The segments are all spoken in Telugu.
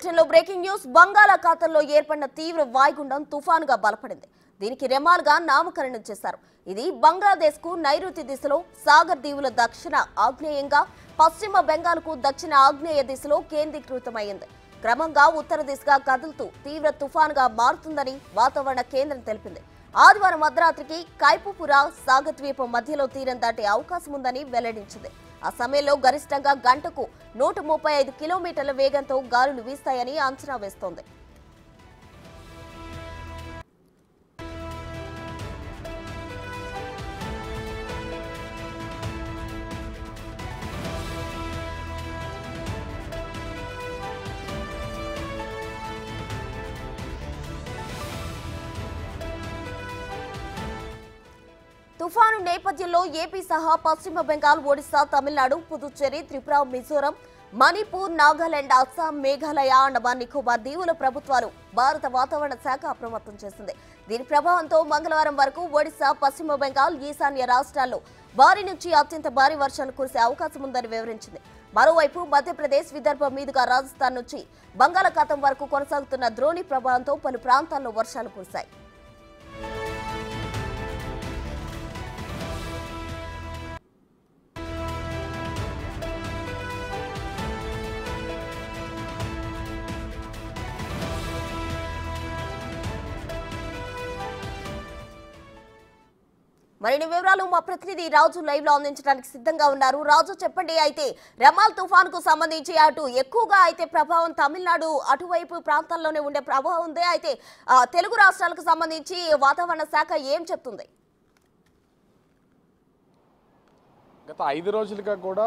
బులెటిన్లో బ్రేకింగ్ న్యూస్. బంగాళాఖాతంలో ఏర్పడిన తీవ్ర వాయుగుండం తుఫానుగా బలపడింది. దీనికి రెమాల్గా నామకరణం చేశారు. ఇది బంగ్లాదేశ్కు నైరుతి దిశలో, సాగర్ దీవుల దక్షిణ ఆగ్నేయంగా, పశ్చిమ బెంగాల్కు దక్షిణ ఆగ్నేయ దిశలో కేంద్రీకృతమైంది. క్రమంగా ఉత్తర దిశగా కదులుతూ తీవ్ర తుఫానుగా మారుతుందని వాతావరణ కేంద్రం తెలిపింది. ఆదివారం అర్ధరాత్రికి కైపుపురా సాగర్ ద్వీపం మధ్యలో తీరం దాటే అవకాశం ఉందని వెల్లడించింది. ఆ సమయంలో గరిష్టంగా గంటకు 135 కిలోమీటర్ల వేగంతో గాలులు వీస్తాయని అంచనా వేస్తోంది. తుఫాను నేపథ్యంలో ఏపీ సహా పశ్చిమ బెంగాల్, ఒడిశా, తమిళనాడు, పుదుచ్చేరి, త్రిపుర, మిజోరం, మణిపూర్, నాగాలాండ్, అస్సాం, మేఘాలయ, అండమాన్ నికోబార్ దీవుల ప్రభుత్వాలు భారత వాతావరణ శాఖ అప్రమత్తం చేసింది. దీని ప్రభావంతో మంగళవారం వరకు ఒడిశా, పశ్చిమ బెంగాల్, ఈశాన్య రాష్ట్రాల్లో భారీ నుంచి అత్యంత భారీ వర్షాలు కురిసే అవకాశం ఉందని వివరించింది. మరోవైపు మధ్యప్రదేశ్, విదర్భ మీదుగా రాజస్థాన్ నుంచి బంగాళాఖాతం వరకు కొనసాగుతున్న ద్రోణి ప్రభావంతో పలు ప్రాంతాల్లో వర్షాలు కురిశాయి. మరిన్ని వివరాలు మా ప్రతినిధి రాజు లైవ్ లో అందించడానికి సిద్ధంగా ఉన్నారు. రాజు, చెప్పండి. అయితే రెమాల్ తుఫాన్ కు సంబంధించి అటు ఎక్కువగా అయితే ప్రభావం తమిళనాడు అటువైపు ప్రాంతాల్లోనే ఉండే ప్రభావం ఉంది. అయితే తెలుగు రాష్ట్రాలకు సంబంధించి వాతావరణ శాఖ ఏం చెప్తుంది? గత 5 రోజులుగా కూడా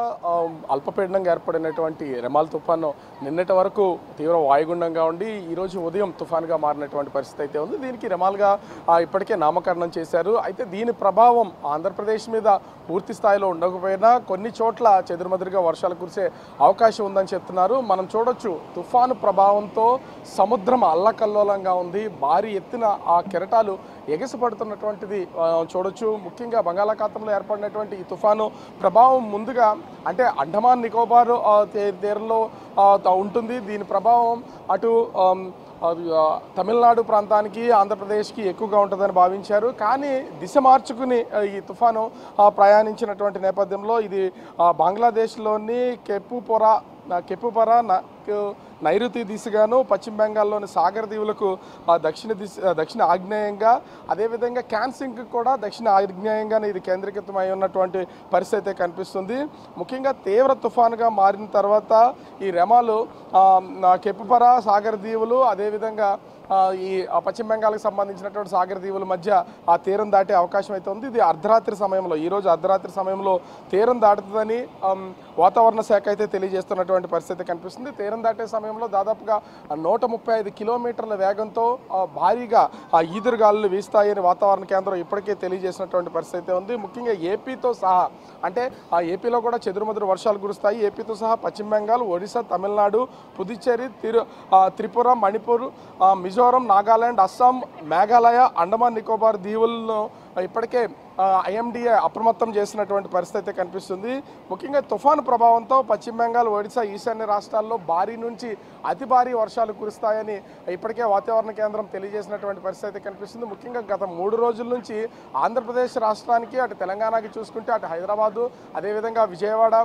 అల్పపీడనంగా ఏర్పడినటువంటి రెమాల్ తుఫాను నిన్నటి వరకు తీవ్ర వాయుగుండంగా ఉండి ఈరోజు ఉదయం తుఫాన్గా మారినటువంటి పరిస్థితి అయితే ఉంది. దీనికి రెమాల్గా ఇప్పటికే నామకరణం చేశారు. అయితే దీని ప్రభావం ఆంధ్రప్రదేశ్ మీద పూర్తి స్థాయిలో ఉండకపోయినా కొన్ని చోట్ల చెదురుమదురుగా వర్షాలు కురిసే అవకాశం ఉందని చెప్తున్నారు. మనం చూడొచ్చు, తుఫాను ప్రభావంతో సముద్రం అల్లకల్లోలంగా ఉంది. భారీ ఎత్తున ఆ కెరటాలు ఎగసిపడుతున్నటువంటిది చూడొచ్చు. ముఖ్యంగా బంగాళాఖాతంలో ఏర్పడినటువంటి ఈ తుఫాను ప్రభావం ముందుగా అంటే అండమాన్ నికోబార్ తీరంలో ఉంటుంది. దీని ప్రభావం అటు తమిళనాడు ప్రాంతానికి, ఆంధ్రప్రదేశ్కి ఎక్కువగా ఉంటుందని భావించారు. కానీ దిశ మార్చుకుని ఈ తుఫాను ప్రయాణించినటువంటి నేపథ్యంలో ఇది బంగ్లాదేశ్లోని కెపుపరా నైరుతి దిశగాను, పశ్చిమ బెంగాల్లోని సాగర్ దీవులకు దక్షిణ ఆగ్నేయంగా, అదేవిధంగా క్యాన్సింగ్కి కూడా దక్షిణ ఆగ్నేయంగానే ఇది కేంద్రీకృతమై ఉన్నటువంటి పరిస్థితి కనిపిస్తుంది. ముఖ్యంగా తీవ్ర తుఫానుగా మారిన తర్వాత ఈ రెమాలు కెపుపరా సాగర్ దీవులు, అదేవిధంగా ఈ పశ్చిమ బెంగాల్కి సంబంధించినటువంటి సాగర్ దీవుల మధ్య ఆ తీరం దాటే అవకాశం అయితే ఉంది. ఇది అర్ధరాత్రి సమయంలో, ఈరోజు అర్ధరాత్రి సమయంలో తీరం దాటుతుందని వాతావరణ శాఖ అయితే తెలియజేస్తున్నటువంటి పరిస్థితి కనిపిస్తుంది. తీరం దాటే సమయంలో దాదాపుగా 135 కిలోమీటర్ల వేగంతో భారీగా ఈదురుగాలులు వీస్తాయని వాతావరణ కేంద్రం ఇప్పటికే తెలియజేసినటువంటి పరిస్థితి ఉంది. ముఖ్యంగా ఏపీతో సహా, అంటే ఆ ఏపీలో కూడా చెదురుమదురు వర్షాలు కురుస్తాయి. ఏపీతో సహా పశ్చిమ బెంగాల్, ఒడిశా, తమిళనాడు, పుదుచ్చేరి, త్రిపుర, మణిపూర్, మిజోరం, నాగాలాండ్, అస్సాం, మేఘాలయ, అండమాన్ నికోబార్ దీవులను ఇప్పటికే ఐఎండీఏ అప్రమత్తం చేసినటువంటి పరిస్థితి కనిపిస్తుంది. ముఖ్యంగా తుఫాను ప్రభావంతో పశ్చిమ బెంగాల్, ఒడిశా, ఈశాన్య రాష్ట్రాల్లో భారీ నుంచి అతి భారీ వర్షాలు కురుస్తాయని ఇప్పటికే వాతావరణ కేంద్రం తెలియజేసినటువంటి పరిస్థితి కనిపిస్తుంది. ముఖ్యంగా గత 3 రోజుల నుంచి ఆంధ్రప్రదేశ్ రాష్ట్రానికి, అటు తెలంగాణకి చూసుకుంటే అటు హైదరాబాదు, అదేవిధంగా విజయవాడ,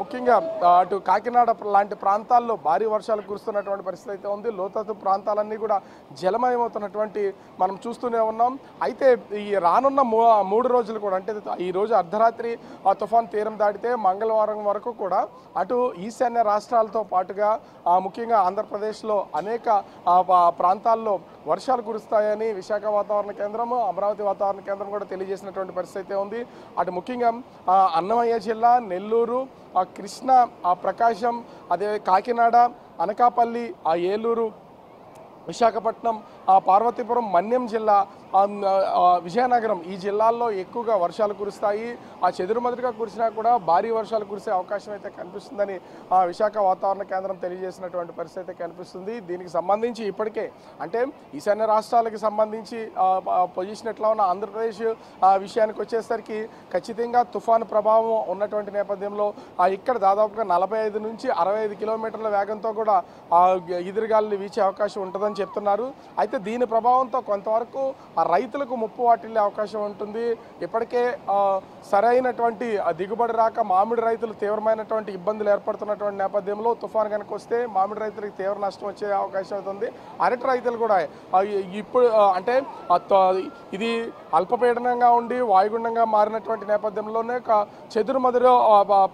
ముఖ్యంగా అటు కాకినాడ లాంటి ప్రాంతాల్లో భారీ వర్షాలు కురుస్తున్నటువంటి పరిస్థితి అయితే ఉంది. లోతట్టు ప్రాంతాలన్నీ కూడా జలమయమవుతున్నటువంటి మనం చూస్తూనే ఉన్నాం. అయితే ఈ రానున్న 3 రోజులు కూడా, అంటే ఈ రోజు అర్ధరాత్రి ఆ తుఫాన్ తీరం దాటితే మంగళవారం వరకు కూడా అటు ఈశాన్య రాష్ట్రాలతో పాటుగా ముఖ్యంగా ఆంధ్రప్రదేశ్లో అనేక ప్రాంతాల్లో వర్షాలు కురుస్తాయని విశాఖ వాతావరణ కేంద్రం, అమరావతి వాతావరణ కేంద్రం కూడా తెలియజేసినటువంటి పరిస్థితి ఉంది. అటు ముఖ్యంగా అన్నమయ్య జిల్లా, నెల్లూరు, కృష్ణా, ప్రకాశం, అదే కాకినాడ, అనకాపల్లి, ఏలూరు, విశాఖపట్నం, పార్వతీపురం, మన్యం జిల్లా, విజయనగరం ఈ జిల్లాల్లో ఎక్కువగా వర్షాలు కురుస్తాయి. చెదురుమదురుగా కురిసినా కూడా భారీ వర్షాలు కురిసే అవకాశం అయితే కనిపిస్తుందని విశాఖ వాతావరణ కేంద్రం తెలియజేసినటువంటి పరిస్థితి అయితే కనిపిస్తుంది. దీనికి సంబంధించి ఇప్పటికే అంటే ఈశాన్య రాష్ట్రాలకు సంబంధించి పొజిషన్ ఎట్లా ఉన్న ఆంధ్రప్రదేశ్ విషయానికి వచ్చేసరికి ఖచ్చితంగా తుఫాను ప్రభావం ఉన్నటువంటి నేపథ్యంలో ఇక్కడ దాదాపుగా 45 నుంచి 65 కిలోమీటర్ల వేగంతో కూడా ఎదురుగాలులు వీచే అవకాశం ఉంటుందని చెప్తున్నారు. అయితే దీని ప్రభావంతో కొంతవరకు రైతులకు ముప్పు వాటిల్లే అవకాశం ఉంటుంది. ఇప్పటికే సరైనటువంటి దిగుబడి రాక మామిడి రైతులు తీవ్రమైనటువంటి ఇబ్బందులు ఏర్పడుతున్నటువంటి నేపథ్యంలో తుఫాను కనుక వస్తే మామిడి రైతులకు తీవ్ర నష్టం వచ్చే అవకాశం అవుతుంది. అరటి రైతులు కూడా ఇప్పుడు అంటే ఇది అల్పపీడనంగా ఉండి వాయుగుండంగా మారినటువంటి నేపథ్యంలోనే చెదురుమదురు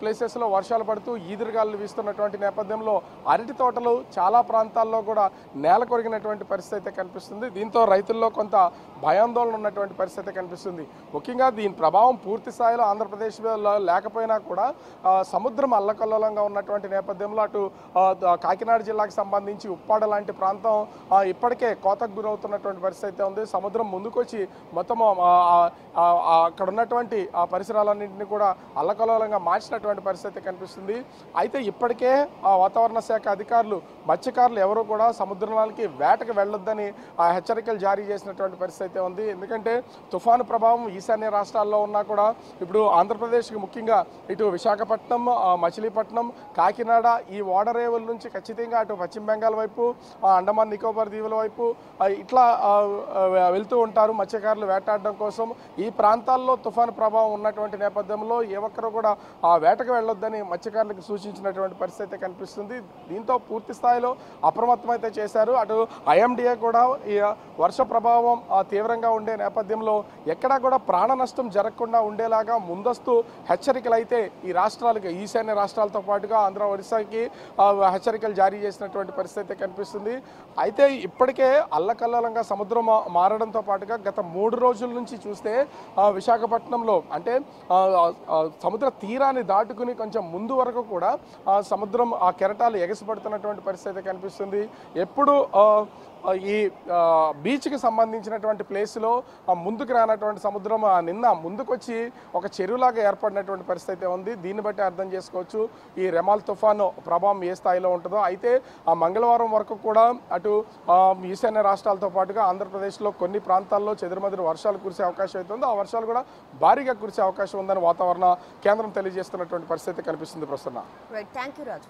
ప్లేసెస్లో వర్షాలు పడుతూ ఈదురుగాలు వీస్తున్నటువంటి నేపథ్యంలో అరటి తోటలు చాలా ప్రాంతాల్లో కూడా నేల కొరిగినటువంటి పరిస్థితి అయితే కనిపిస్తుంది. దీంతో రైతుల్లో కొంత భయాందోళన ఉన్నటువంటి పరిస్థితి కనిపిస్తుంది. ముఖ్యంగా దీని ప్రభావం పూర్తి స్థాయిలో ఆంధ్రప్రదేశ్లో లేకపోయినా కూడా సముద్రం అల్లకల్లోలంగా ఉన్నటువంటి నేపథ్యంలో అటు కాకినాడ జిల్లాకు సంబంధించి ఉప్పాడ లాంటి ప్రాంతం ఇప్పటికే కోతకు గురవుతున్నటువంటి పరిస్థితి అయితే ఉంది. సముద్రం ముందుకొచ్చి మొత్తం అక్కడ ఉన్నటువంటి పరిసరాలన్నింటినీ కూడా అల్లకల్లోలంగా మార్చినటువంటి పరిస్థితి కనిపిస్తుంది. అయితే ఇప్పటికే వాతావరణ శాఖ అధికారులు మత్స్యకారులు ఎవరు కూడా సముద్రాలకి వేటకు వెళ్ళొద్దని హెచ్చరికలు జారీ చేసినటువంటి పరిస్థితి అయితే ఉంది. ఎందుకంటే తుఫాను ప్రభావం ఈశాన్య రాష్ట్రాల్లో ఉన్నా కూడా ఇప్పుడు ఆంధ్రప్రదేశ్కి ముఖ్యంగా ఇటు విశాఖపట్నం, మచిలీపట్నం, కాకినాడ ఈ ఓడరేవుల నుంచి ఖచ్చితంగా అటు పశ్చిమ బెంగాల్ వైపు, అండమాన్ నికోబార్ దీవుల వైపు ఇట్లా వెళ్తూ ఉంటారు మత్స్యకారులు వేటాడడం కోసం. ఈ ప్రాంతాల్లో తుఫాను ప్రభావం ఉన్నటువంటి నేపథ్యంలో ఏ ఒక్కరు కూడా వేటకు వెళ్ళొద్దని మత్స్యకారులకు సూచించినటువంటి పరిస్థితి కనిపిస్తుంది. దీంతో పూర్తి స్థాయిలో అప్రమత్తమైతే చేశారు. అటు IMDA కూడా ఈ వర్ష ప్రభావం తీవ్రంగా ఉండే నేపథ్యంలో ఎక్కడా కూడా ప్రాణ నష్టం జరగకుండా ఉండేలాగా ముందస్తు హెచ్చరికలు అయితే ఈ రాష్ట్రాలకు ఈశాన్య రాష్ట్రాలతో పాటుగా ఆంధ్ర, ఒరిస్సాకి హెచ్చరికలు జారీ చేసినటువంటి పరిస్థితి కనిపిస్తుంది. అయితే ఇప్పటికే అల్లకల్లోలంగా సముద్రం మారడంతో పాటుగా గత 3 రోజుల నుంచి చూస్తే విశాఖపట్నంలో అంటే సముద్ర తీరాన్ని దాటుకుని కొంచెం ముందు వరకు కూడా సముద్రం కెరటాలు ఎగసిపడుతున్నటువంటి పరిస్థితి కనిపిస్తుంది. ఎప్పుడు ఈ బీచ్కి సంబంధించినటువంటి ప్లేస్లో ముందుకు రానటువంటి సముద్రం నిన్న ముందుకొచ్చి ఒక చెరువులాగా ఏర్పడినటువంటి పరిస్థితి ఉంది. దీన్ని బట్టి అర్థం చేసుకోవచ్చు ఈ రెమాల్ తుఫాను ప్రభావం ఏ స్థాయిలో ఉంటుందో. అయితే మంగళవారం వరకు కూడా అటు ఈశాన్య రాష్ట్రాలతో పాటుగా ఆంధ్రప్రదేశ్లో కొన్ని ప్రాంతాల్లో చెదురుమదురు వర్షాలు కురిసే అవకాశం అయితే ఉంది. ఆ వర్షాలు కూడా భారీగా కురిసే అవకాశం ఉందని వాతావరణ కేంద్రం తెలియజేస్తున్నటువంటి పరిస్థితి కనిపిస్తుంది. ప్రస్తుతం రైట్, థాంక్యూ రాజు.